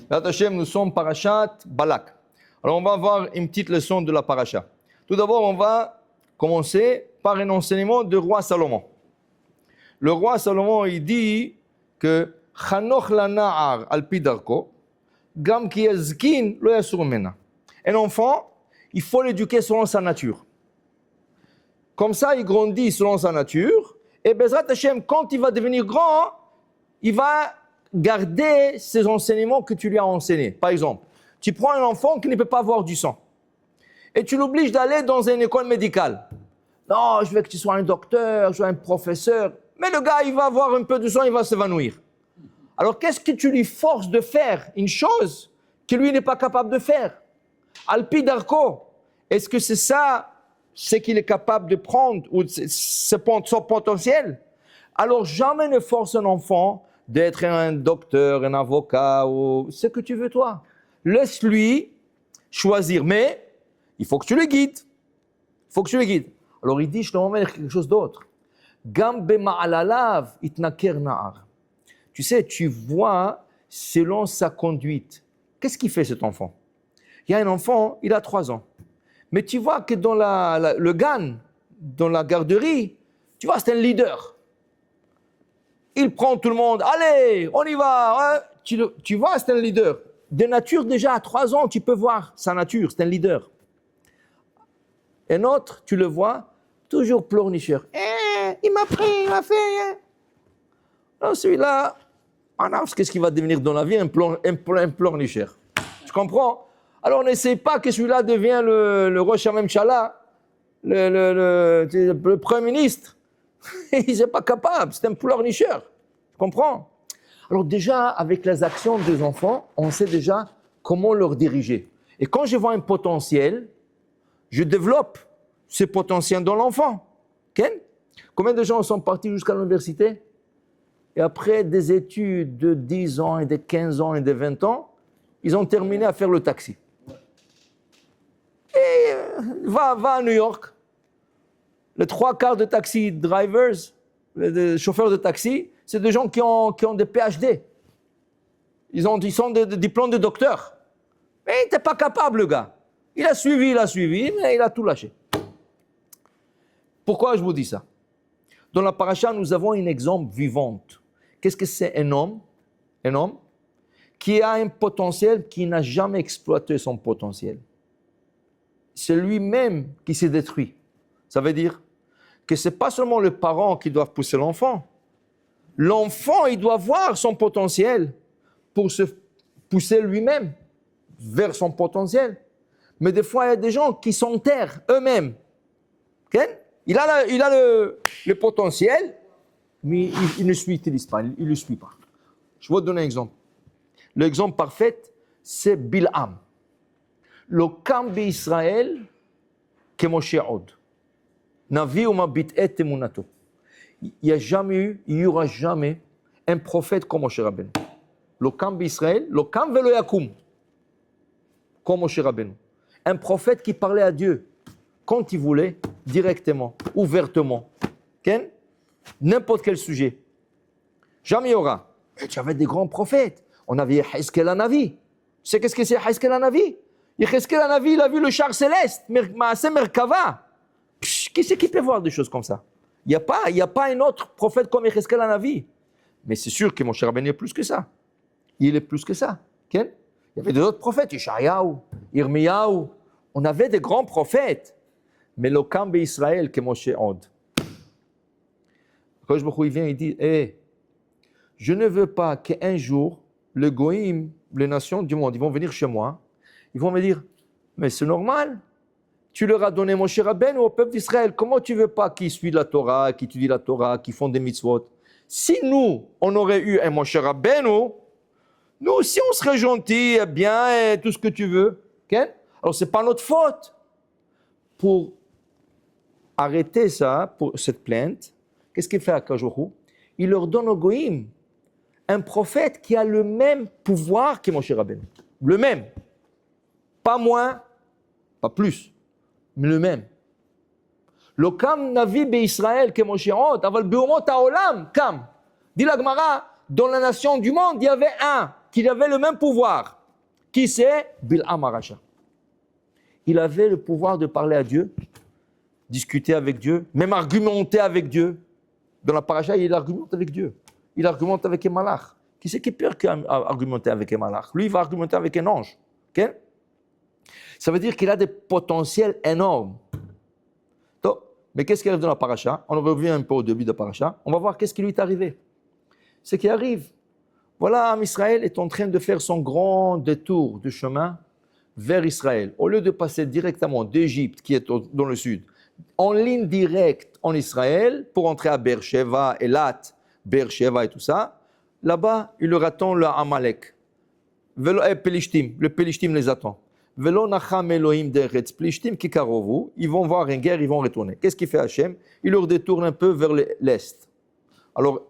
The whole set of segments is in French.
Béat Hashem, nous sommes Parashat Balak. Alors on va voir une petite leçon de la Parasha. Tout d'abord, on va commencer par un enseignement du roi Salomon. Le roi Salomon, il dit que Chanoch lana'ar al pi darko, gam ki yazkin lo yasur mena. Un enfant, il faut l'éduquer selon sa nature. Comme ça, il grandit selon sa nature. Et Bezrat Hashem, quand il va devenir grand, il va garder ces enseignements que tu lui as enseignés. Par exemple, tu prends un enfant qui ne peut pas avoir du sang et tu l'obliges d'aller dans une école médicale. Non, je veux que tu sois un docteur, je veux un professeur. Mais le gars, il va avoir un peu de sang, il va s'évanouir. Alors, qu'est-ce que tu lui forces de faire? Une chose que lui n'est pas capable de faire. Alpi Darko, est-ce que c'est ça ce qu'il est capable de prendre ou son potentiel? Alors, jamais ne force un enfant d'être un docteur, un avocat ou ce que tu veux toi. Laisse-lui choisir, mais il faut que tu le guides. Il faut que tu le guides. Alors, il dit, je te remets quelque chose d'autre. Gambe ma'alalav itnaker na'ar. Tu sais, tu vois selon sa conduite. Qu'est-ce qu'il fait cet enfant? Il y a un enfant, il a 3 ans. Mais tu vois que dans le GAN, dans la garderie, tu vois, c'est un leader. Il prend tout le monde. Allez, on y va. Hein? Tu vois, c'est un leader. De nature, déjà, à 3 ans, tu peux voir sa nature. C'est un leader. Un autre, tu le vois, toujours pleurnicheur. Il m'a pris, il m'a fait. Alors celui-là, qu'est-ce qu'il va devenir dans la vie? Un pleurnicheur. Tu comprends? Alors n'essaie pas que celui-là devienne le Rosh Hamemshala, le Premier ministre. Il n'est pas capable, c'est un pleurnicheur. Tu comprends? Alors déjà, avec les actions des enfants, on sait déjà comment leur diriger. Et quand je vois un potentiel, je développe ce potentiel dans l'enfant. Okay? Combien de gens sont partis jusqu'à l'université? Et après des études de 10 ans et de 15 ans et de 20 ans, ils ont terminé à faire le taxi. Et va à New York. Les 3/4 de taxi drivers, les chauffeurs de taxi, c'est des gens qui ont des PhD. Ils sont des diplômes de docteur. Mais il n'était pas capable, le gars. Il a suivi, mais il a tout lâché. Pourquoi je vous dis ça? Dans la paracha, nous avons un exemple vivant. Qu'est-ce que c'est un homme? Un homme qui a un potentiel, qui n'a jamais exploité son potentiel. C'est lui-même qui s'est détruit. Ça veut dire que ce n'est pas seulement le parent qui doit pousser l'enfant. L'enfant, il doit voir son potentiel pour se pousser lui-même vers son potentiel. Mais des fois, il y a des gens qui s'enterrent eux-mêmes. Okay? Il a le potentiel, mais il ne l'utilise pas, il ne le suit pas. Je vais vous donner un exemple. L'exemple parfait, c'est Bil'am. Le camp d'Israël, que Moshe Od. Navi ou mabit et emunato. Il n'y aura jamais un prophète comme Moshe Rabbeinu. Le camp d'Israël, le camp velo yakum, comme Moshe Rabbeinu. Un prophète qui parlait à Dieu quand il voulait, directement, ouvertement. Okay? N'importe quel sujet. Jamais il y aura. Et tu avais des grands prophètes. On avait Yehezkel Hanavi. Tu sais qu'est-ce que c'est Yehezkel Hanavi? Yehezkel Hanavi, il a vu le char céleste, Maaseh Merkava. Qui c'est qui peut voir des choses comme ça? Il n'y a pas un autre prophète comme Yehezkel Hanavi. Mais c'est sûr que mon cher Rabbeinu est plus que ça. Il est plus que ça. Okay? Il y avait d'autres prophètes, Ishayahu, Irmiyahu. On avait des grands prophètes. Mais le camp d'Israël que Moshe Od. Quand il vient, il dit, je ne veux pas qu'un jour, le Goïm, les nations du monde, ils vont venir chez moi, ils vont me dire, mais c'est normal, tu leur as donné Moshe Rabbeinu au peuple d'Israël, comment tu ne veux pas qu'ils suivent la Torah, qu'ils étudient la Torah, qu'ils font des mitzvot? Si nous, on aurait eu un Moshe Rabbeinu, nous aussi on serait gentils, bien, et tout ce que tu veux. Okay? Alors ce n'est pas notre faute. Pour arrêter ça, pour cette plainte, qu'est-ce qu'il fait à Kajourou? Il leur donne au Goïm un prophète qui a le même pouvoir que Moshe Rabbeinu. Le même. Pas moins, pas plus, mais le même. Le kam navi be'Israël que Moshe Od, aval be'umot ha'olam kam. Dit la Gemara, dans la nation du monde, il y avait un qu'il avait le même pouvoir. Qui c'est? Bil'am Arasha. Il avait le pouvoir de parler à Dieu, discuter avec Dieu, même argumenter avec Dieu. Dans la paracha, il argumente avec Dieu. Il argumente avec un malach. Qui c'est qui est pire qu'argumenter avec un malach? Lui, il va argumenter avec un ange. Okay? Ça veut dire qu'il a des potentiels énormes. Donc, mais qu'est-ce qui arrive dans la paracha? On revient un peu au début de la paracha. On va voir qu'est-ce qui lui est arrivé. Ce qui arrive, voilà, Israël est en train de faire son grand détour de chemin vers Israël. Au lieu de passer directement d'Égypte, qui est dans le sud, en ligne directe en Israël, pour entrer à Beersheba, Elat, Beersheba et tout ça, là-bas, il leur attend le Amalek. Le Pelishtim les attend. Velo nacham Elohim deretz Pelishtim kikarovu. Ils vont voir une guerre, ils vont retourner. Qu'est-ce qu'il fait Hachem? Il leur détourne un peu vers l'est. Alors,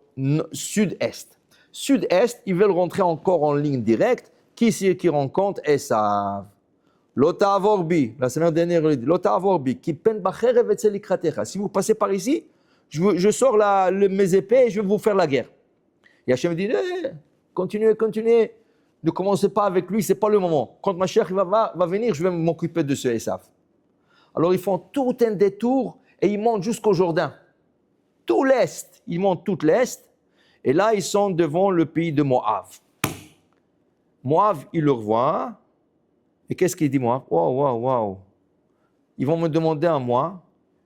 sud-est. Sud-est, ils veulent rentrer encore en ligne directe. Qui c'est qui rencontre Esav? Lota avorbi, la semaine dernière, il dit Lota avorbi, qui peine bacherev et tzelikratecha. Si vous passez par ici, je sors mes épées et je vais vous faire la guerre. Et Hachem dit continuez. Ne commencez pas avec lui, ce n'est pas le moment. Quand Mashiach va venir, je vais m'occuper de ce Esav. Alors ils font tout un détour et ils montent jusqu'au Jourdain. Tout l'est, ils montent tout l'est. Et là, ils sont devant le pays de Moab. Moab, il le revoit. Et qu'est-ce qu'il dit, Moab? Wow. Ils vont me demander à moi.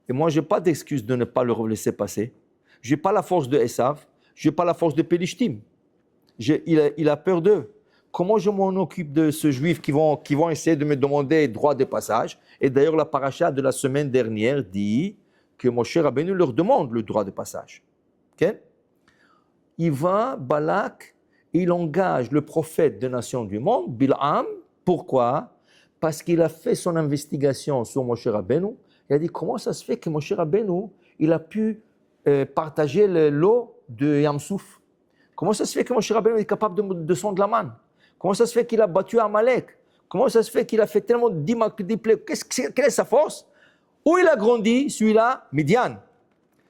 Et moi, je n'ai pas d'excuse de ne pas leur laisser passer. Je n'ai pas la force de Esav. Je n'ai pas la force de Pelishtim. Il a peur d'eux. Comment je m'en occupe de ce juif qui vont essayer de me demander droit de passage? Et d'ailleurs, la paracha de la semaine dernière dit que Moshe Rabbeinu leur demande le droit de passage. Okay? Il va, Balak, il engage le prophète des nations du monde, Bil'am. Pourquoi? Parce qu'il a fait son investigation sur Moshe Rabbeinu. Il a dit, comment ça se fait que Moshe Rabbeinu, il a pu partager l'eau de Yamsouf? Comment ça se fait que Moshe Rabbeinu est capable de descendre la manne? Comment ça se fait qu'il a battu Amalek? Comment ça se fait qu'il a fait tellement de plaies? Quelle est sa force? Où il a grandi, celui-là? Midian.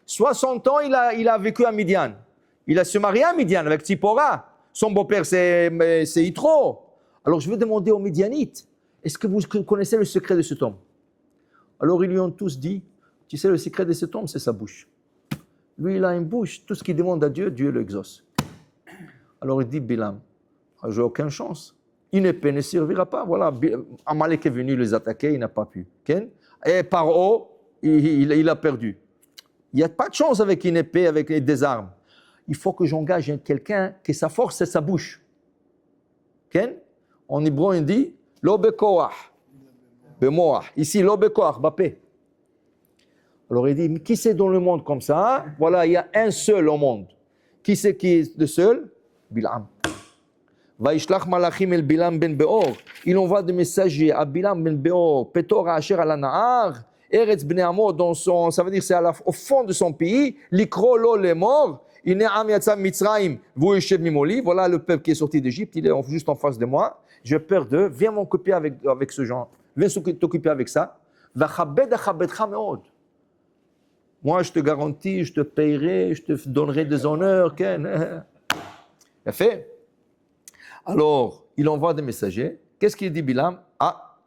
60 ans, il a vécu à Midian. Il a se marié à Midian avec Tzipora. Son beau-père, c'est Yitro. Alors je vais demander aux Midianites, est-ce que vous connaissez le secret de cet homme? Alors ils lui ont tous dit, tu sais, le secret de cet homme, c'est sa bouche. Lui, il a une bouche, tout ce qu'il demande à Dieu, Dieu l'exauce. Alors il dit, Bilam, j'ai aucune chance. Une épée ne servira pas. Voilà, Amalek est venu les attaquer, il n'a pas pu. Okay? Et Paro, il a perdu. Il n'y a pas de chance avec une épée, avec des armes. Il faut que j'engage quelqu'un que sa force, c'est sa bouche. Okay? En hébreu, on dit Lo bekoach, bemoach. Ici, Lo bekoach, bapé. Alors il dit, mais qui c'est dans le monde comme ça? Voilà, il y a un seul au monde. Qui c'est qui est le seul? Bil'am. Vaishlach malachim el Bilam ben Beor. Il envoie des messagers à Bilam ben Beor, Petor Asher ala Nahar, Eretz bnei Amo, ça veut dire c'est au fond de son pays, Likro lo les morts, il n'est am yatzam Mitzrayim, vous yeshev mimoli, voilà le peuple qui est sorti d'Égypte, il est juste en face de moi, j'ai peur d'eux, viens m'occuper avec ce genre, viens t'occuper avec ça, Vachabed achabedcha meod. Moi je te garantis, je te payerai, je te donnerai des honneurs, Ken. Il a fait. Alors, il envoie des messagers. Qu'est-ce qu'il dit Bilam? Ah,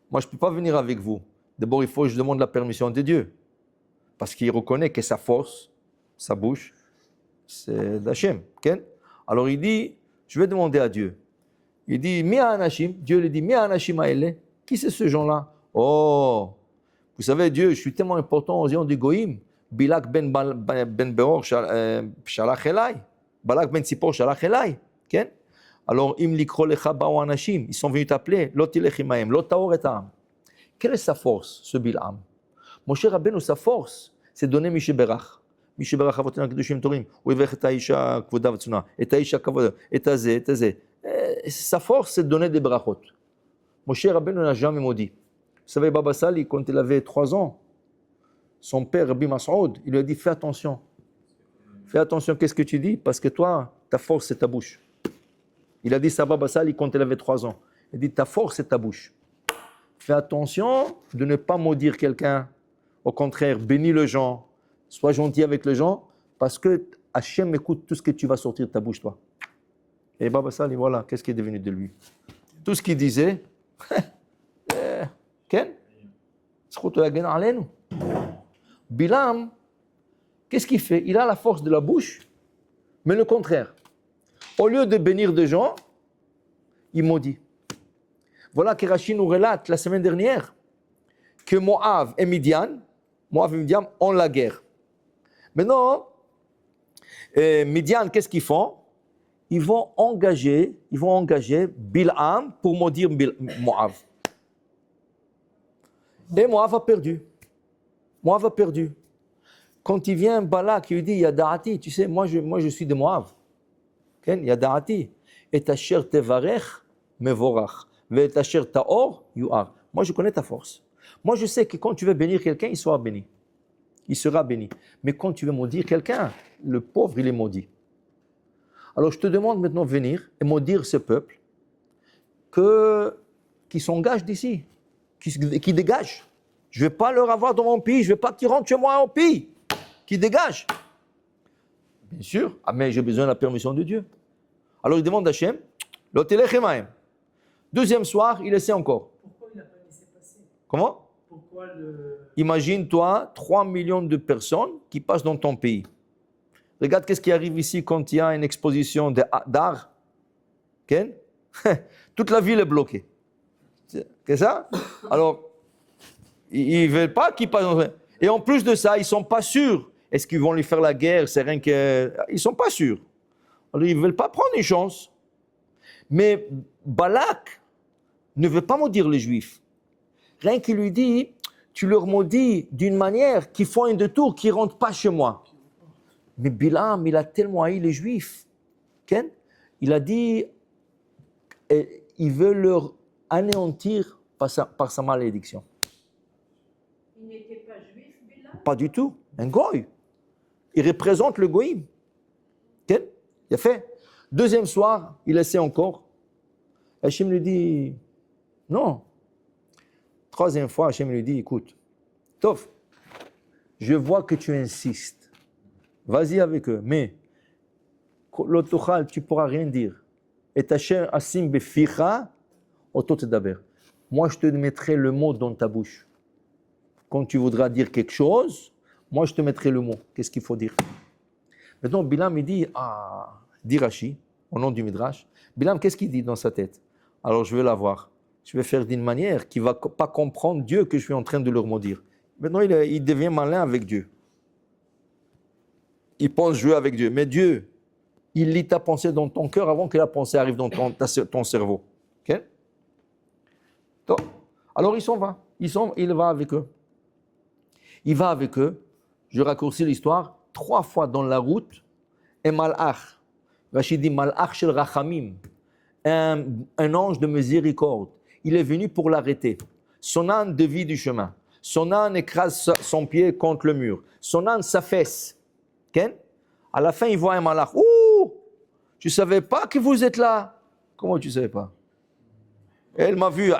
moi je ne peux pas venir avec vous. D'abord, il faut que je demande la permission de Dieu. Parce qu'il reconnaît que sa force, sa bouche, c'est d'Hachem. Okay? Alors il dit, je vais demander à Dieu. Il dit, Mia Anashim, Dieu lui dit, Mia Anashim Aele, qui c'est ce gens-là? Oh, vous savez, Dieu, je suis tellement important aux yeux du Goïm. Bilak ben Beor shalach elai. Balak ben Tzipor shalach elai. Okay? Alors, im likro lecha ba'u anashim, ils sont venus t'appeler, lo tilech imahem, lo taor et ha'am. Quelle est sa force, ce Bil'am? Moshe Rabbeinu, sa force, c'est donner Mishéberach. Mishéberach avotena kedushim torim, ou yivech et haisha kvoda v'tzuna, et haisha kavoda, et hazeh. Sa force, c'est de donner des brachot. Moshe Rabbeinu n'a jamais maudit. Vous savez, Baba Sali, quand il avait 3 ans, son père, Rabbi Masoud, il lui a dit, fais attention. Fais attention, qu'est-ce que tu dis? Parce que toi, ta force, c'est ta bouche. Il a dit ça à Baba Sali quand il avait 3 ans. Il a dit, ta force, c'est ta bouche. Fais attention de ne pas maudire quelqu'un. Au contraire, bénis les gens. Sois gentil avec les gens, parce que Hachem écoute tout ce que tu vas sortir de ta bouche, toi. Et Baba Sali, voilà, qu'est-ce qui est devenu de lui? Tout ce qu'il disait, Ken, Bilam, qu'est-ce qu'il fait? Il a la force de la bouche, mais le contraire. Au lieu de bénir des gens, il maudit. Voilà que Rachid nous relate la semaine dernière que Moab et Midian ont la guerre. Maintenant, Midian, qu'est-ce qu'ils font? Ils vont engager Bil'am pour maudire Moab. Et Moab a perdu. Quand il vient Balak, il lui dit, Yada'ati, tu sais, moi je suis de Moab. Yada'ati. Et ta chair tevarech mevorach. Et ta chair ta'or yu'ar. Moi je connais ta force. Moi je sais que quand tu veux bénir quelqu'un, il sera béni. Mais quand tu veux maudire quelqu'un, le pauvre, il est maudit. Alors je te demande maintenant de venir et maudire ce peuple qui s'engage d'ici, qui dégage. Je ne vais pas leur avoir dans mon pays, je ne vais pas qu'ils rentrent chez moi au pays, qui dégage. Bien sûr, mais j'ai besoin de la permission de Dieu. Alors il demande à Hachem, l'otelechemaim. Deuxième soir, il essaie encore. Pourquoi il n'a pas laissé passer? Comment? Imagine-toi 3 millions de personnes qui passent dans ton pays. Regarde qu'est-ce qui arrive ici quand il y a une exposition d'art. Okay? Toute la ville est bloquée. C'est ça? Alors, ils ne veulent pas qu'ils passent dans... Et en plus de ça, ils ne sont pas sûrs. Est-ce qu'ils vont lui faire la guerre? C'est rien que... Ils ne sont pas sûrs. Alors, ils ne veulent pas prendre une chance. Mais Balak ne veut pas maudire les Juifs. Rien qu'il lui dit, tu leur maudis d'une manière qu'ils font un détour, qu'ils ne rentrent pas chez moi. Mais Bilam, il a tellement haï les Juifs. Ken, il a dit, il veut leur anéantir par sa malédiction. Il n'était pas juif, Bilam? Pas du tout, un goy. Il représente le goïm. Ken, il a fait. Deuxième soir, il essaie encore. Hachem lui dit, non. Troisième fois, Hachem lui dit, écoute, Tov, je vois que tu insistes. Vas-y avec eux, mais l'autochal, tu ne pourras rien dire. Et ta chair asim beficha, ototedaber. Moi, je te mettrai le mot dans ta bouche. Quand tu voudras dire quelque chose, moi, je te mettrai le mot. Qu'est-ce qu'il faut dire? Maintenant, Bilam, il dit, dit Rashi, au nom du Midrash, Bilam, qu'est-ce qu'il dit dans sa tête? Alors, je vais la voir. Je vais faire d'une manière qui ne va pas comprendre Dieu que je suis en train de leur maudire. Maintenant, il devient malin avec Dieu. Il pense jouer avec Dieu. Mais Dieu, il lit ta pensée dans ton cœur avant que la pensée arrive dans ton cerveau. Okay? Donc, alors, il s'en va. Il va avec eux. Il va avec eux. Je raccourcis l'histoire. 3 fois dans la route, un malach. Rachid dit malach shel rachamim. Un ange de miséricorde. Il est venu pour l'arrêter. Son âne dévie du chemin. Son âne écrase son pied contre le mur. Son âne s'affaisse. Okay? À la fin, il voit un malach. Ouh! Je ne savais pas que vous êtes là. Comment tu ne savais pas? Elle m'a vu.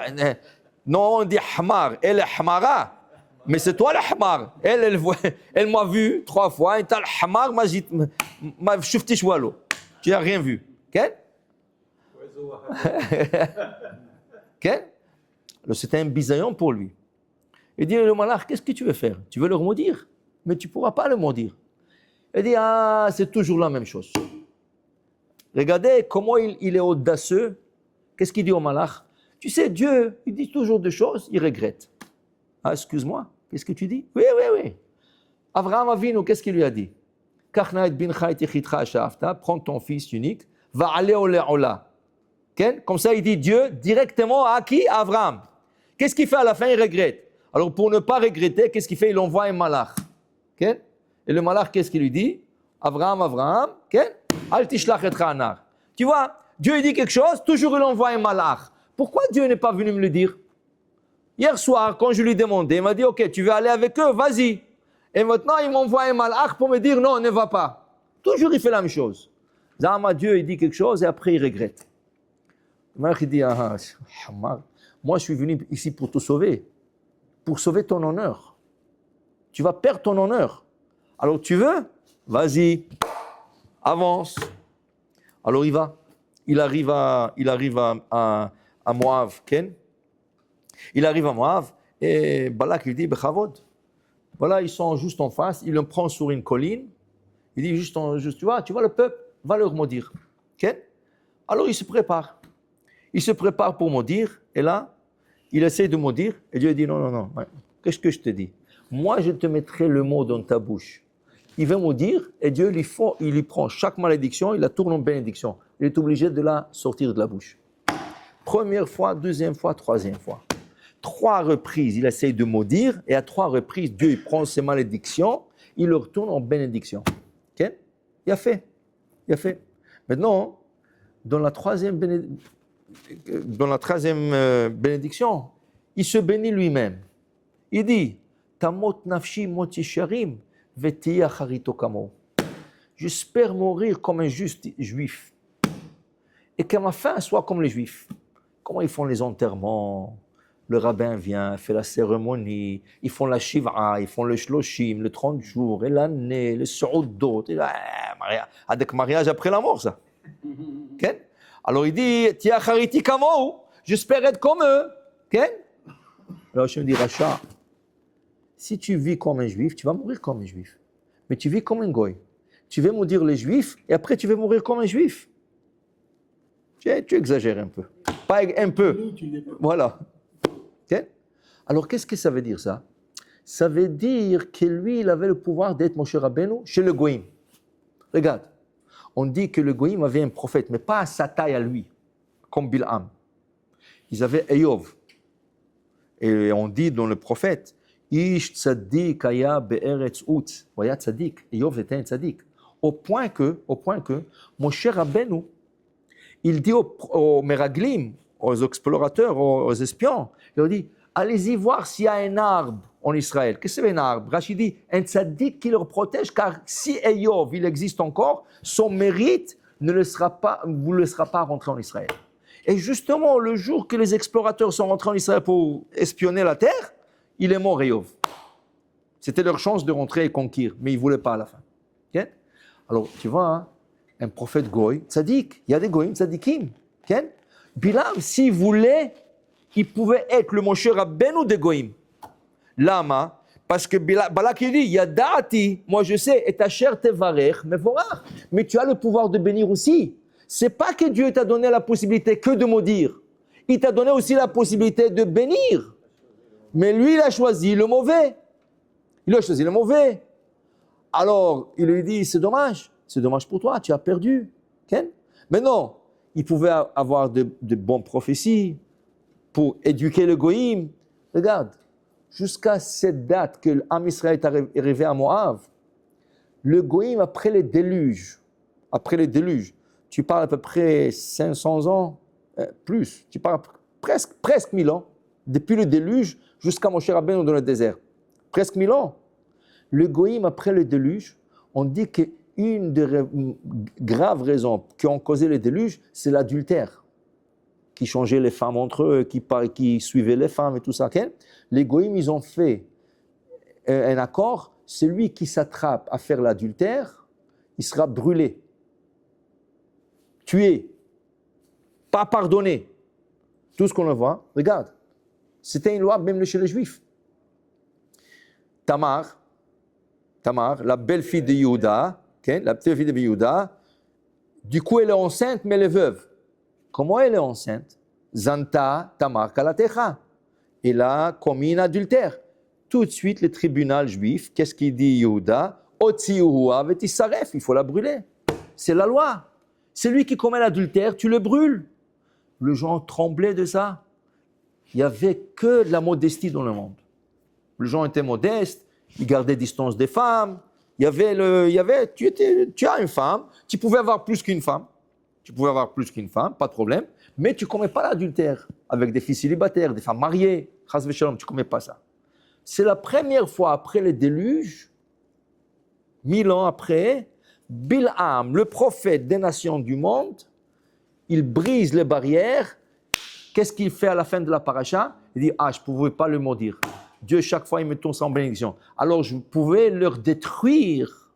Non, on dit hamar. Elle est hamara. Mais c'est toi le hamar. Elle m'a vu 3 fois. Et le hamar m'a shufti shwalo. Tu n'as rien vu. Okay? Okay? C'était un bisaillon pour lui. Il dit, le malach, qu'est-ce que tu veux faire? Tu veux leur maudire? Mais tu ne pourras pas le maudire. Il dit, c'est toujours la même chose. Regardez comment il est audacieux. Qu'est-ce qu'il dit au malach? Tu sais, Dieu, il dit toujours des choses, il regrette. Excuse-moi, qu'est-ce que tu dis? Oui. Abraham Avinu, qu'est-ce qu'il lui a dit? Prends ton fils unique, va aller au Léola. Comme ça, il dit Dieu directement à qui? À Abraham. Qu'est-ce qu'il fait à la fin? Il regrette. Alors, pour ne pas regretter, qu'est-ce qu'il fait? Il envoie un malach. Et le malach, qu'est-ce qu'il lui dit? Abraham, al tishlach etra anar. Tu vois, Dieu il dit quelque chose, toujours il envoie un malach. Pourquoi Dieu n'est pas venu me le dire? Hier soir, quand je lui demandais, il m'a dit, ok, tu veux aller avec eux, vas-y. Et maintenant, il m'envoie un malach pour me dire, non, ne va pas. Toujours, il fait la même chose. Zama, Dieu, il dit quelque chose et après, il regrette. Le malach, il dit, moi, je suis venu ici pour te sauver. Pour sauver ton honneur. Tu vas perdre ton honneur. Alors, tu veux? Vas-y. Avance. Alors, il va. il arrive à Moab, Ken. Il arrive à Moab et Balak lui dit, Bechavod, voilà, ils sont juste en face, il le prend sur une colline, il dit juste tu vois le peuple, va leur maudire. Ken. Alors il se prépare pour maudire, et là, il essaie de maudire, et Dieu dit, non, qu'est-ce que je te dis? Moi, je te mettrai le mot dans ta bouche. Il veut maudire, et Dieu il lui prend chaque malédiction, il la tourne en bénédiction. Il est obligé de la sortir de la bouche. Première fois, deuxième fois, troisième fois. 3 reprises, il essaie de maudire, et à 3 reprises, Dieu il prend ses malédictions, il le retourne en bénédiction. Okay? Il a fait. Maintenant, dans la troisième bénédiction, il se bénit lui-même. Il dit, Tamot nafshi mot yesharim vetiya charito kamo. J'espère mourir comme un juste juif et que ma fin soit comme les juifs. Comment ils font les enterrements? Le rabbin vient, fait la cérémonie, ils font la shiva, ils font le shloshim, le 30 jours, et l'année, le su'udot, avec mariage après la mort, ça. Okay? Alors il dit, Tia chariti kamo, j'espère être comme eux. Okay? Alors je me dis, Racha, si tu vis comme un juif, tu vas mourir comme un juif. Mais tu vis comme un goy. Tu veux maudire les juifs et après tu veux mourir comme un juif. Tu exagères un peu. Pas un peu. Voilà. Okay? Alors qu'est-ce que ça veut dire ça? Ça veut dire que lui, il avait le pouvoir d'être Moshe Rabbeinu chez le goïm. Regarde, on dit que le goïm avait un prophète, mais pas à sa taille à lui, comme Bil'am. Ils avaient Eyov. Et on dit dans le prophète, Ish tzaddik aya be'eretz ut. Voyez, tzaddik. Eyov était un tzaddik. Au point que, Moshe Rabbeinu, il dit aux Meraglim, aux explorateurs, aux espions, il leur dit, allez-y voir s'il y a un arbre en Israël. Qu'est-ce que c'est un arbre? Rachid dit, un tzaddik qui leur protège, car si Eyov, il existe encore, son mérite ne vous le laissera pas rentrer en Israël. Et justement, le jour que les explorateurs sont rentrés en Israël pour espionner la terre, il est mort, Eyov. C'était leur chance de rentrer et conquérir, mais ils ne voulaient pas à la fin. Okay? Alors, tu vois, hein, un prophète goy, tzaddik, il y a des goyim tzaddikim. Okay? Bilam, s'il voulait, il pouvait être le Moshe Rabbeinu des goyim. Lama, parce que Balak il dit, Yadati, moi je sais, et ta chair tevarech, mevorach. Mais tu as le pouvoir de bénir aussi. C'est pas que Dieu t'a donné la possibilité que de maudire. Il t'a donné aussi la possibilité de bénir. Mais lui, il a choisi le mauvais. Alors, il lui dit, c'est dommage pour toi, tu as perdu. Okay? Mais non, il pouvait avoir de bonnes prophéties pour éduquer le goïm. Regarde, jusqu'à cette date que l'Am Israël est arrivé à Moab, le goïm, après les déluges, tu parles à peu près 500 ans, plus, tu parles presque 1000 ans, depuis le déluge jusqu'à Moshe Rabbeinu dans le désert. Presque 1000 ans. Le goïm, après le déluge, on dit qu'une des graves raisons qui ont causé le déluge, c'est l'adultère, qui changeait les femmes entre eux, qui suivaient les femmes et tout ça. Okay? Les goïm, ils ont fait un accord, celui qui s'attrape à faire l'adultère, il sera brûlé, tué, pas pardonné. Tout ce qu'on le voit, regarde, c'était une loi même chez les Juifs. Tamar, la belle-fille de Yehuda, okay, la petite fille de Yehuda, du coup elle est enceinte, mais elle est veuve. Comment elle est enceinte? Zanta Tamar Kalatecha. Elle a commis un adultère. Tout de suite, le tribunal juif, qu'est-ce qu'il dit Yehuda? Otziuhua vetisaref, il faut la brûler. C'est la loi. C'est lui qui commet l'adultère, tu le brûles. Les gens tremblaient de ça. Il n'y avait que de la modestie dans le monde. Les gens étaient modestes, ils gardaient distance des femmes. Tu as une femme, tu pouvais avoir plus qu'une femme. Pas de problème. Mais tu ne commets pas l'adultère avec des filles célibataires, des femmes mariées. Chas v'shalom, tu ne commets pas ça. C'est la première fois après le déluge, 1000 ans après, Bil'am, le prophète des nations du monde, il brise les barrières. Qu'est-ce qu'il fait à la fin de la paracha? Il dit, je ne pouvais pas le maudire. Dieu, chaque fois, il me tourne sans bénédiction. Alors, je pouvais leur détruire.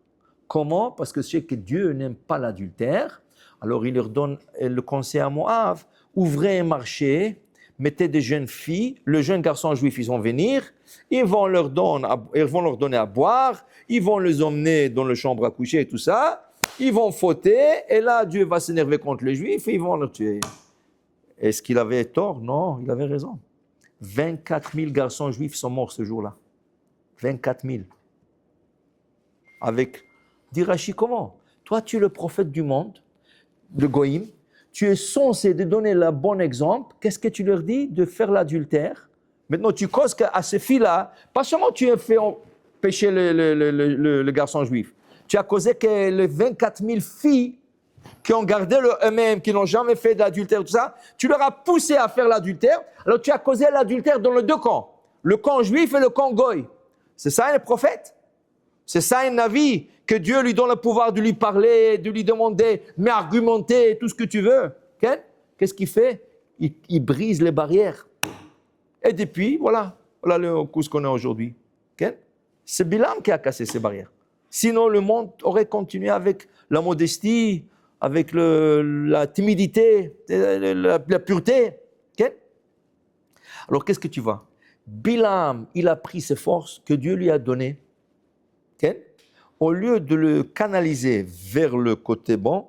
Comment? Parce que je sais que Dieu n'aime pas l'adultère. Alors il leur donne le conseil à Moab, ouvrez un marché, mettez des jeunes filles, le jeune garçon juif, ils vont venir, ils vont leur donner à boire, ils vont les emmener dans la chambre à coucher et tout ça, ils vont fauter, et là Dieu va s'énerver contre les juifs et ils vont les tuer. Est-ce qu'il avait tort? Non, il avait raison. 24 000 garçons juifs sont morts ce jour-là. 24 000. Avec, dit Rashi, comment? Toi, tu es le prophète du monde, le Goïm, tu es censé de donner le bon exemple. Qu'est-ce que tu leur dis? De faire l'adultère. Maintenant, tu causes qu'à ces filles-là, pas seulement tu as fait pécher le garçon juif, tu as causé que les 24 000 filles qui ont gardé eux-mêmes, qui n'ont jamais fait d'adultère, tout ça, tu leur as poussé à faire l'adultère, alors tu as causé l'adultère dans les deux camps, le camp juif et le camp goy. C'est ça un prophète? C'est ça un navi, que Dieu lui donne le pouvoir de lui parler, de lui demander, mais argumenter, tout ce que tu veux. Okay? Qu'est-ce qu'il fait? Il brise les barrières. Et depuis, voilà le coup ce qu'on a aujourd'hui. Okay? C'est Bilam qui a cassé ces barrières. Sinon, le monde aurait continué avec la modestie, avec la timidité, la pureté. Okay? Alors, qu'est-ce que tu vois? Bilam, il a pris ses forces que Dieu lui a données. Okay? Au lieu de le canaliser vers le côté bon,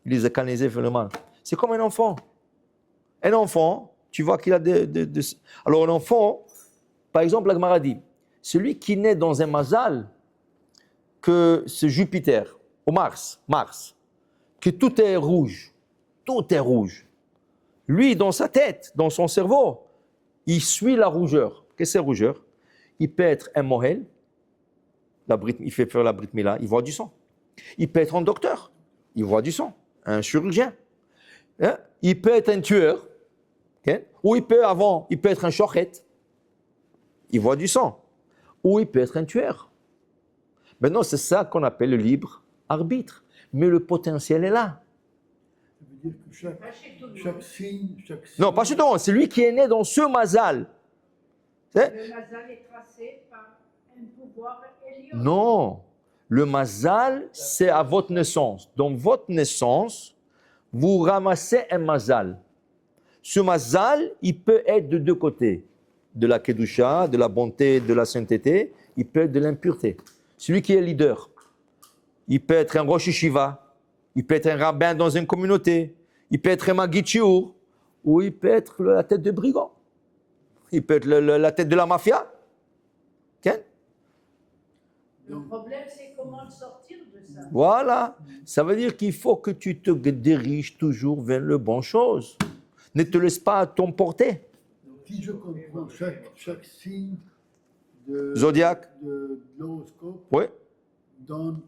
il les a canalisés vers le mal. C'est comme un enfant. Un enfant, tu vois qu'il a Alors, un enfant, par exemple, la Gemara dit, celui qui naît dans un mazal, que c'est Jupiter, ou Mars, que tout est rouge. Lui, dans sa tête, dans son cerveau, il suit la rougeur. Qu'est-ce que c'est la rougeur? Il peut être un mohel, il fait faire la brit mila, il voit du sang. Il peut être un docteur, il voit du sang. Un chirurgien. Hein? Il peut être un tueur. Okay? Ou il peut être un shochet, il voit du sang. Ou il peut être un tueur. Maintenant, c'est ça qu'on appelle le libre arbitre. Mais le potentiel est là. Ça veut dire que chaque signe... Non, pas chez toi, c'est lui qui est né dans ce mazal. Le mazal est tracé par un pouvoir élion. Non, le mazal, c'est à votre naissance. Dans votre naissance, vous ramassez un mazal. Ce mazal, il peut être de deux côtés. De la kedusha, de la bonté, de la sainteté, il peut être de l'impureté. Celui qui est leader, il peut être un rosh yeshiva, il peut être un rabbin dans une communauté, il peut être un maguid shiur, ou il peut être la tête de brigand. Il peut être la tête de la mafia. Okay? Le problème, c'est comment sortir de ça. Voilà. Ça veut dire qu'il faut que tu te diriges toujours vers le bon chose. Ne te laisse pas t'emporter. Donc, si je comprends, chaque signe de Zodiaque. de l'horoscope Oui, donne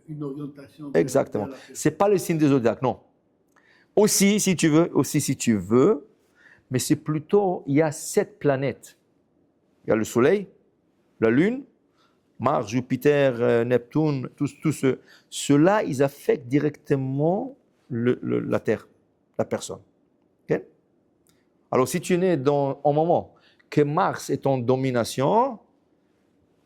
une orientation. exactement. vers la Ce n'est pas le signe des zodiaques, non. Aussi, si tu veux, mais c'est plutôt, il y a 7 planètes. Il y a le Soleil, la Lune, Mars, Jupiter, Neptune, tous ceux-là, ils affectent directement la Terre, la personne. Okay? Alors, si tu es né au moment que Mars est en domination,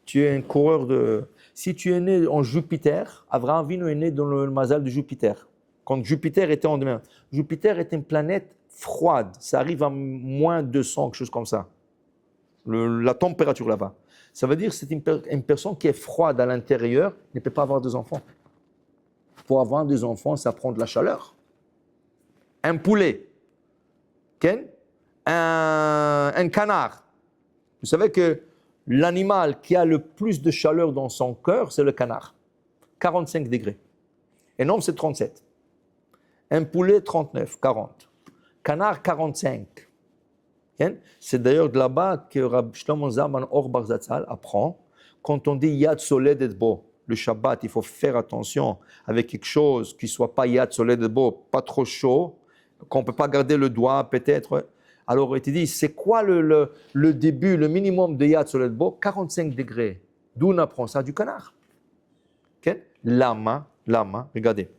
tu es un coureur de... Si tu es né en Jupiter, Abraham Avinu est né dans le mazal de Jupiter. Quand Jupiter était en domination. Jupiter est une planète froide. Ça arrive à moins 200, quelque chose comme ça. La température là-bas. Ça veut dire que c'est une personne qui est froide à l'intérieur, ne peut pas avoir des enfants. Pour avoir des enfants, ça prend de la chaleur. Un poulet, okay? Un canard. Vous savez que l'animal qui a le plus de chaleur dans son cœur, c'est le canard. 45 degrés. Un homme, c'est 37. Un poulet, 39, 40. Canard, 45. Okay? C'est d'ailleurs de là-bas que Rabbi Shlomo Zalman Or Bar Zatzal apprend. Quand on dit Yad Soled et Bo, le Shabbat, il faut faire attention avec quelque chose qui ne soit pas Yad Soled et Bo, pas trop chaud, qu'on ne peut pas garder le doigt peut-être. Alors, il te dit, c'est quoi le début, le minimum de Yad Soled Bo? 45 degrés. D'où on apprend ça? Du canard. Okay? Lama, regardez.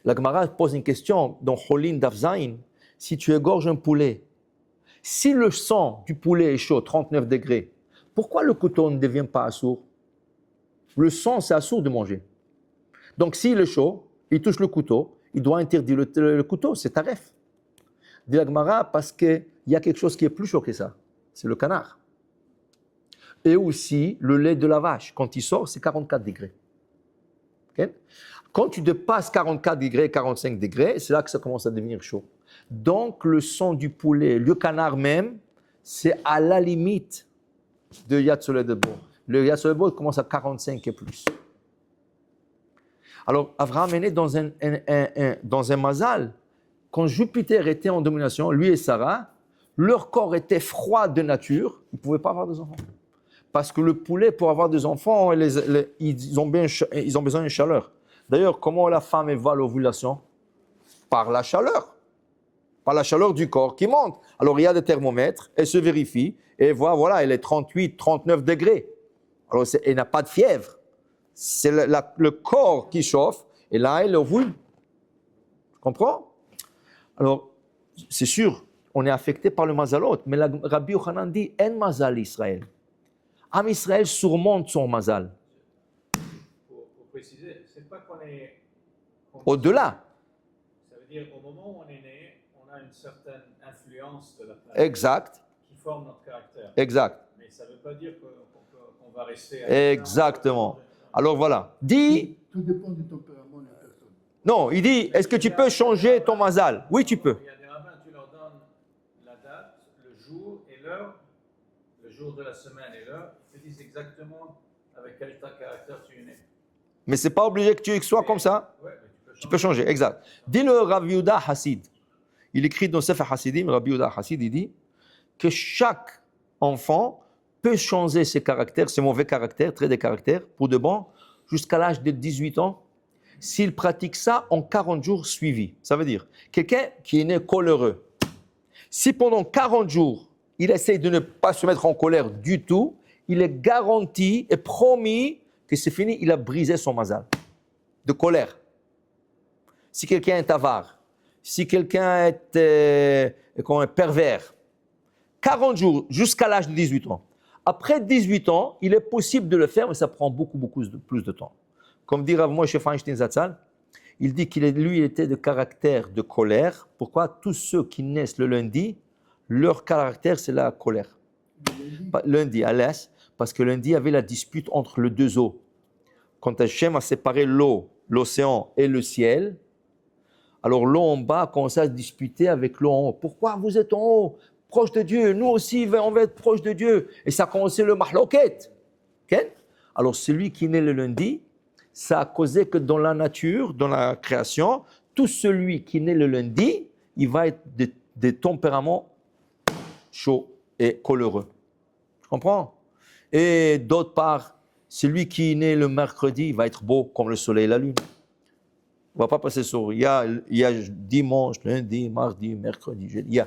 La Gemara pose une question dans Cholin Daf Zayin. Si tu égorges un poulet, si le sang du poulet est chaud, 39 degrés, pourquoi le couteau ne devient pas assourd? Le sang, c'est assourd de manger. Donc, s'il est chaud, il touche le couteau, il doit interdire le couteau, c'est taref. Dit la Gemara, parce qu'il y a quelque chose qui est plus chaud que ça, c'est le canard. Et aussi le lait de la vache, quand il sort, c'est 44 degrés. Okay? Quand tu dépasses 44 degrés, 45 degrés, c'est là que ça commence à devenir chaud. Donc le sang du poulet, le canard même, c'est à la limite de Yad Soledebo. Le Yad Soledebo commence à 45 et plus. Alors Abraham est né dans un mazal. Quand Jupiter était en domination, lui et Sarah, leur corps était froid de nature, ils ne pouvaient pas avoir des enfants. Parce que le poulet, pour avoir des enfants, ils ont besoin de chaleur. D'ailleurs, comment la femme évoque l'ovulation? Par la chaleur. Par la chaleur du corps qui monte. Alors, il y a des thermomètres, elle se vérifie, et elle voit, voilà, elle est 38, 39 degrés. Alors, elle n'a pas de fièvre. C'est le corps qui chauffe, et là, elle ovule. Tu comprends? Alors, c'est sûr, on est affecté par le mazalot, mais Rabbi Yochanan dit, en mazal Israël. Am Israël surmonte son mazal. Pour préciser, c'est pas qu'on est... Au-delà. Ça veut dire, au moment où on est né, on a une certaine influence de la planète. Exact. Qui forme notre caractère. Exact. Mais ça ne veut pas dire qu'on va rester... Exactement. Alors voilà. Dis... Tout dépend du tempérament de la personne. Non, il dit, est-ce que tu peux changer ton mazal? Oui, tu peux. Il y a des rabbins, tu leur donnes la date, le jour et l'heure, le jour de la semaine et l'heure, ils te disent exactement avec quel caractère tu es né. Mais ce n'est pas obligé que tu sois comme ça. Ouais, mais Tu peux changer, exact. Dis-le Rav Yehuda Hassid. Il écrit dans Sefer Hasidim, Rabbi Yehuda Hassid, il dit que chaque enfant peut changer ses caractères, ses mauvais caractères, traits de caractère, pour de bon, jusqu'à l'âge de 18 ans, s'il pratique ça en 40 jours suivis. Ça veut dire, quelqu'un qui est né coléreux, si pendant 40 jours, il essaye de ne pas se mettre en colère du tout, il est garanti et promis que c'est fini, il a brisé son mazal de colère. Si quelqu'un est avare, si quelqu'un est pervers, 40 jours jusqu'à l'âge de 18 ans. Après 18 ans, il est possible de le faire, mais ça prend beaucoup plus de temps. Comme dit Rav Moshe Feinstein Zatzal, il dit qu'il était de caractère de colère. Pourquoi? Tous ceux qui naissent le lundi, leur caractère, c'est la colère. Lundi, à l'est, parce que lundi, il y avait la dispute entre les deux eaux. Quand Hachem a séparé l'eau, l'océan et le ciel, alors l'eau en bas a commencé à se disputer avec l'eau en haut. Pourquoi vous êtes en haut, proche de Dieu? Nous aussi, on va être proche de Dieu. Et ça a commencé le mahloket. Okay? Alors celui qui naît le lundi, ça a causé que dans la nature, dans la création, tout celui qui naît le lundi, il va être de tempérament chaud et coléreux. Tu comprends? Et d'autre part, celui qui naît le mercredi, il va être beau comme le soleil et la lune. On ne va pas passer sur. Il y a dimanche, lundi, mardi, mercredi, jeudi. Il y a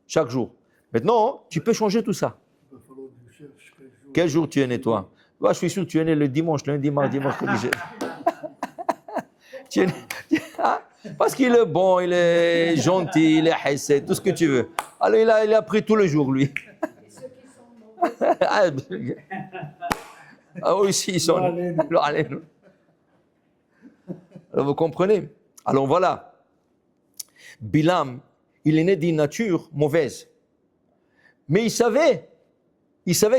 chaque jour. Maintenant, tu peux changer tout ça. Il va falloir que je cherche Quel jour tu es né, toi? Moi, je suis sûr que tu es né le dimanche, lundi, mardi, mercredi, jeudi. Tu es né... Parce qu'il est bon, il est gentil, il est haïssé, tout ce que tu veux. Alors, il a pris tout le jour, lui. Et ceux qui sont mauvais, Ah oui, si, ils sont... Alors, vous comprenez? Alors, voilà. Bilam, il est né d'une nature mauvaise. Mais il savait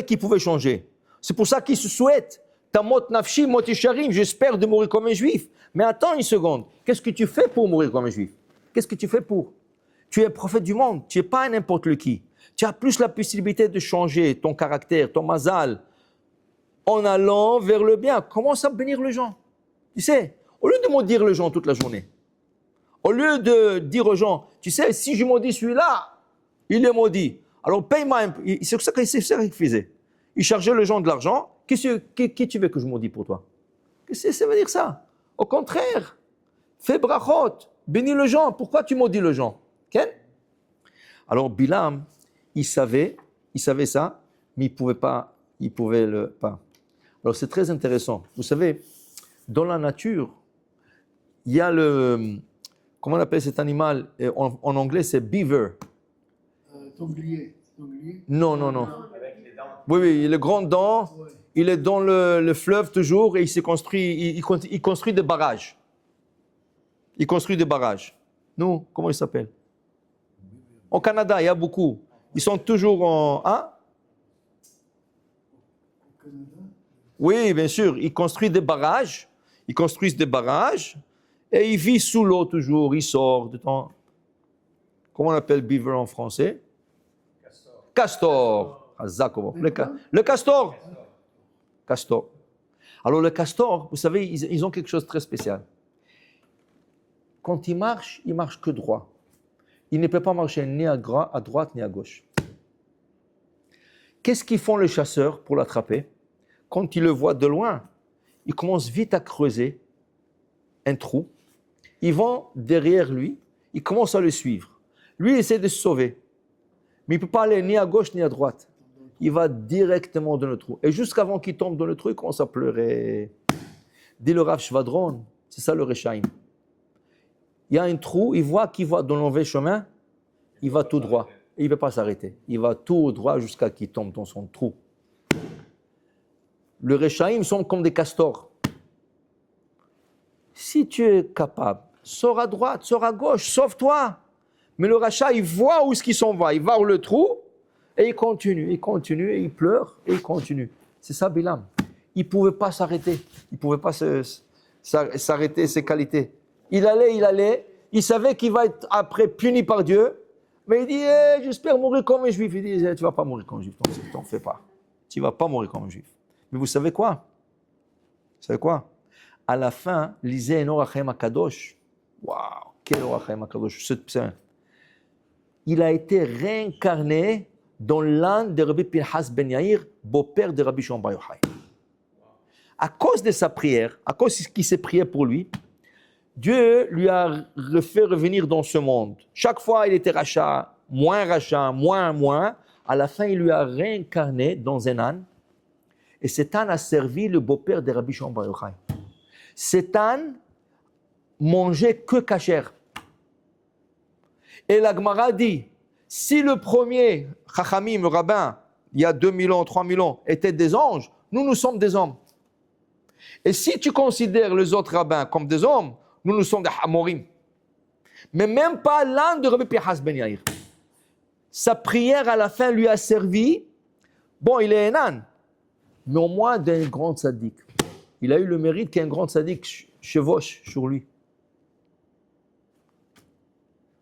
qu'il pouvait changer. C'est pour ça qu'il se souhaite. Tamot nafshi, mot isharim, j'espère de mourir comme un juif. Mais attends une seconde. Qu'est-ce que tu fais pour mourir comme un juif? Qu'est-ce que tu fais pour? Tu es un prophète du monde. Tu n'es pas n'importe qui. Tu as plus la possibilité de changer ton caractère, ton mazal, en allant vers le bien. Commence à bénir les gens. Tu sais, au lieu de maudire les gens toute la journée, au lieu de dire aux gens, tu sais, si je maudis celui-là, il est maudit. Alors paye-moi un peu. C'est ça qu'il faisait. Il chargeait les gens de l'argent. Qui tu veux que je maudis pour toi? Qu'est-ce que ça veut dire ça? Au contraire, fais brachot, bénis les gens. Pourquoi tu maudis les gens? Okay? Alors Bilam, il savait ça, mais il pouvait pas. Alors c'est très intéressant. Vous savez, dans la nature, il y a comment on appelle cet animal? En anglais, c'est beaver. Sanglier. Non. Avec les dents. Oui, le grand dent, Ouais. il est dans le fleuve toujours et il construit des barrages. Il construit des barrages. Nous, comment ils s'appellent? Au Canada, il y a beaucoup. Ils sont toujours en... Hein? Au Canada, Oui, bien sûr. Ils construisent des barrages. Ils construisent des barrages. Et ils vivent sous l'eau toujours. Ils sortent de temps. Comment on appelle beaver en français? Castor. Castor. Le castor. Castor. Alors le castor, vous savez, ils ont quelque chose de très spécial. Quand il marche que droit. Il ne peut pas marcher ni à droite ni à gauche. Qu'est-ce qu'ils font les chasseurs pour l'attraper? Quand ils le voient de loin, ils commencent vite à creuser un trou. Ils vont derrière lui, ils commencent à le suivre. Lui, il essaie de se sauver. Mais il ne peut pas aller ni à gauche ni à droite. Il va directement dans le trou. Et jusqu'avant qu'il tombe dans le trou, il commence à pleurer. Dit le Rav Shvadron, c'est ça le Rechaim. Il y a un trou, il voit qu'il va dans le mauvais chemin, il va tout droit. Il ne peut pas s'arrêter. Il va tout droit jusqu'à qu'il tombe dans son trou. Le Rechaim sont comme des castors. Si tu es capable, sors à droite, sors à gauche, sauve-toi. Mais le Racha, il voit où est-ce qu'il s'en va. Il va dans le trou et il continue, et il pleure et il continue. C'est ça Bilam. Il ne pouvait pas s'arrêter. Il ne pouvait pas s'arrêter ses qualités. Il allait. Il savait qu'il va être après puni par Dieu. Mais il dit, j'espère mourir comme un juif. Il dit, tu ne vas pas mourir comme un juif. T'en fais pas. Tu ne vas pas mourir comme un juif. Mais vous savez quoi? Vous savez quoi? À la fin, lisez un Orachem Akadosh. Waouh, quel Orachem Akadosh. Il a été réincarné dans l'âne de Rabbi Pinchas Ben Yair, beau-père de Rabbi Shimon Bar Yochai. À cause de sa prière, à cause de ce qu'il s'est prié pour lui, Dieu lui a fait revenir dans ce monde. Chaque fois, il était rachat, moins. À la fin, il lui a réincarné dans un âne. Et cet âne a servi le beau-père de Rabbi Shimon Bar Yochai. Cet âne mangeait que kasher. Et la Gemara dit, si le premier Chachamim, le rabbin, il y a 2000 ans, 3000 ans, était des anges, nous sommes des hommes. Et si tu considères les autres rabbins comme des hommes, nous sommes des hamorim. Mais même pas l'âne de Rabbi Pinchas Ben Yair. Sa prière à la fin lui a servi. Bon, il est un âne, mais au moins d'un grand tzaddik. Il a eu le mérite qu'un grand tzaddik chevauche sur lui.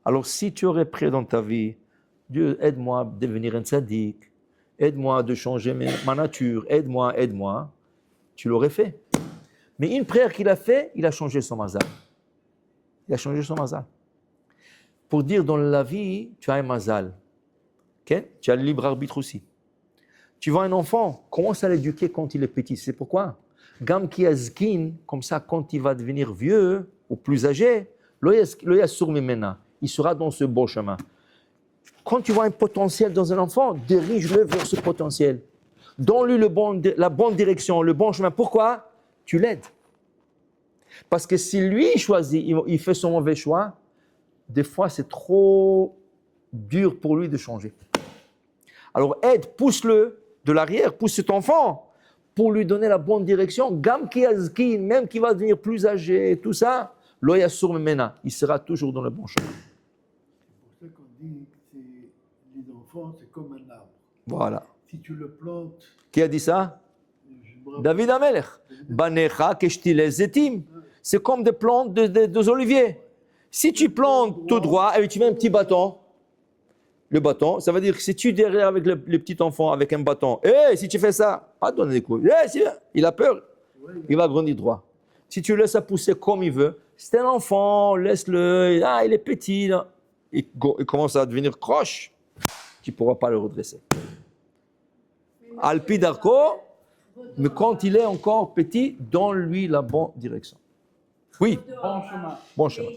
Alors si tu aurais prié dans ta vie, Dieu, aide-moi à devenir un tzaddik, aide-moi de changer ma nature, aide-moi, tu l'aurais fait. Mais une prière qu'il a fait, il a changé son mazal. Il a changé son mazal. Pour dire dans la vie, tu as un mazal. Okay? Tu as le libre arbitre aussi. Tu vois un enfant, commence à l'éduquer quand il est petit. C'est pourquoi Gam ki azkin, comme ça, quand il va devenir vieux ou plus âgé, il sera dans ce beau chemin. Quand tu vois un potentiel dans un enfant, dirige-le vers ce potentiel. Donne-lui la bonne direction, le bon chemin. Pourquoi? Tu l'aides. Parce que si lui choisit, il fait son mauvais choix, des fois c'est trop dur pour lui de changer. Alors aide, pousse-le de l'arrière, pousse cet enfant pour lui donner la bonne direction. Gam ki azkin, même qui va devenir plus âgé, tout ça, lo yasur memena, il sera toujours dans le bon chemin. C'est pour ça qu'on dit que les enfants, c'est comme un arbre. Voilà. Si tu le plantes... Qui a dit ça? David Amelech. Banecha keshtilez zetim. C'est comme des plantes des oliviers. Si tu plantes tout droit et tu mets un petit bâton, le bâton, ça veut dire que si tu es derrière avec le petit enfant avec un bâton, si tu fais ça, pas donner des coups. Il a peur, il va grandir droit. Si tu laisses ça pousser comme il veut, c'est un enfant, laisse-le, il est petit, là. Il commence à devenir croche, tu ne pourras pas le redresser. Alpi Darko, mais quand il est encore petit, donne-lui la bonne direction. Oui. Bon chemin. Bon chemin.